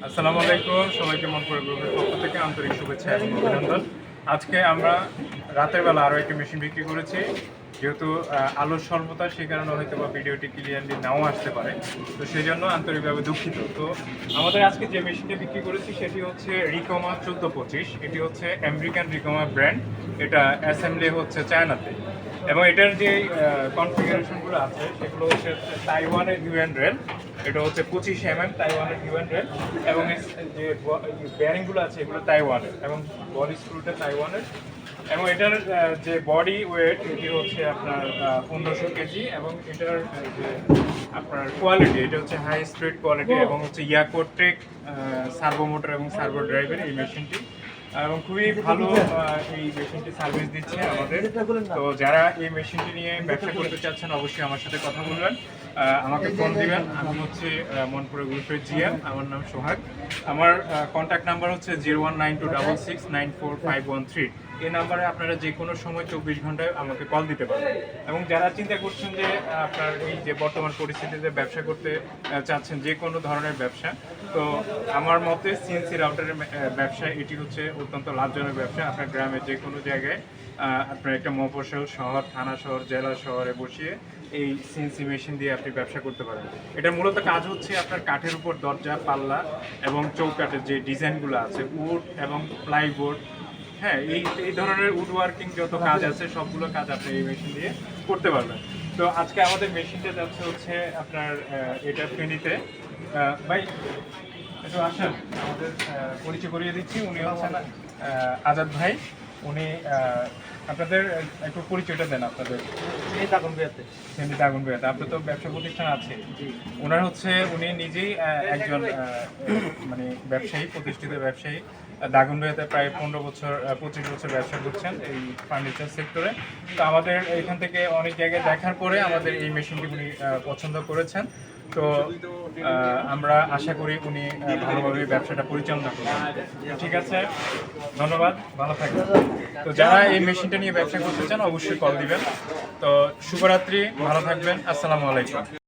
আসসালামু আলাইকুম, সবাইকে মন করে গ্রুপের পক্ষ থেকে আন্তরিক শুভেচ্ছা এবং অভিনন্দন। আজকে আমরা রাতের বেলা আরও একটি মেশিন বিক্রি করেছি। যেহেতু আলোর স্বল্পতা, সেই কারণে হয়তো বা ভিডিওটি ক্লিয়ারলি নাও আসতে পারে, তো সেই জন্য আন্তরিকভাবে দুঃখিত। তো আমাদের আজকে যে মেশিনটি বিক্রি করেছি সেটি হচ্ছে রিকমা 1425। এটি হচ্ছে আমেরিকান রিকমা ব্র্যান্ড। এটা অ্যাসেম্বলি হচ্ছে চায়নাতে, এবং এটার যে কনফিগারেশনগুলো আছে সেগুলো হচ্ছে তাইওয়ানের ইউএন রেল। এটা হচ্ছে 25 তাইওয়ানের ইউএন রেল, এবং যে ব্যারিংগুলো আছে এগুলো তাইওয়ানের, এবং বডি স্ক্রুটা তাইওয়ানের। এবং এটার যে বডি ওয়েট এটি হচ্ছে আপনার 1500 কেজি, এবং এটার যে আপনার কোয়ালিটি এটা হচ্ছে হাই স্পিড কোয়ালিটি, এবং হচ্ছে ইয়াকোটেক সার্ভো মোটর এবং সার্ভো ড্রাইভের এই মেশিনটি, এবং খুবই ভালো এই মেশিনটি সার্ভিস দিচ্ছে আমাদের। তো যারা এই মেশিনটি নিয়ে ব্যবসা করতে চাচ্ছেন অবশ্যই আমার সাথে কথা বলবেন, আমাকে ফোন দিবেন। আমি হচ্ছে মনপুরা গ্রুপের জিএম, আমার নাম সোহাগ। আমার কন্ট্যাক্ট নাম্বার হচ্ছে 019266945513। এই নাম্বারে আপনারা যে কোনো সময় 24 ঘন্টায় আমাকে কল দিতে পারেন। এবং যারা চিন্তা করছেন যে আপনার এই যে বর্তমান পরিস্থিতিতে ব্যবসা করতে চাচ্ছেন, যে কোনো ধরনের ব্যবসা, তো আমার মতে সিএনসি রাউটারের ব্যবসা এটি হচ্ছে অত্যন্ত লাভজনক ব্যবসা। আপনার গ্রামের যে কোনো জায়গায় আপনার একটা মফস্বল শহর, থানা শহর, জেলা শহরে বসিয়ে এই সিএনসি মেশিন দিয়ে আপনি ব্যবসা করতে পারেন। এটা মূলত কাজ হচ্ছে আপনার কাঠের উপর দরজা, পাল্লা এবং চৌকাঠের যে ডিজাইনগুলো আছে, উড এবং প্লাইবোর্ড, হ্যাঁ, এই ধরনের উড ওয়ার্কিং যত কাজ আছে সবগুলো কাজ আপনি এই মেশিন দিয়ে করতে পারবেন। তো আজকে আমাদের মেশিনটা যাচ্ছে হচ্ছে আপনার এটা ফেনীতে। ভাই একটু আসেন, আমাদের পরিচয় করিয়ে দিচ্ছি। উনি হচ্ছেন আজাদ ভাই। উনি আপনাদের একটু পরিচয়টা দেন আপনাদের। ফেনীতে আগুন বিয়াতে আপনার তো ব্যবসা প্রতিষ্ঠান আছে। ওনার হচ্ছে উনি নিজেই একজন মানে ব্যবসায়ী, প্রতিষ্ঠিত ব্যবসায়ী। দাগুন বিয়াতে প্রায় 25 বছর ব্যবসা করছেন এই ফার্নিচার সেক্টরে। তো আমাদের এখান থেকে অনেক জায়গায় দেখার পরে আমাদের এই মেশিনটি উনি পছন্দ করেছেন। তো আমরা আশা করি উনি ভালোভাবে ব্যবসাটা পরিচালনা করবেন। ঠিক আছে, ধন্যবাদ, ভালো থাকবেন। তো যারা এই মেশিনটা নিয়ে ব্যবসা করতে চান অবশ্যই কল দিবেন। তো শুভরাত্রি, ভালো থাকবেন, আসসালামু আলাইকুম।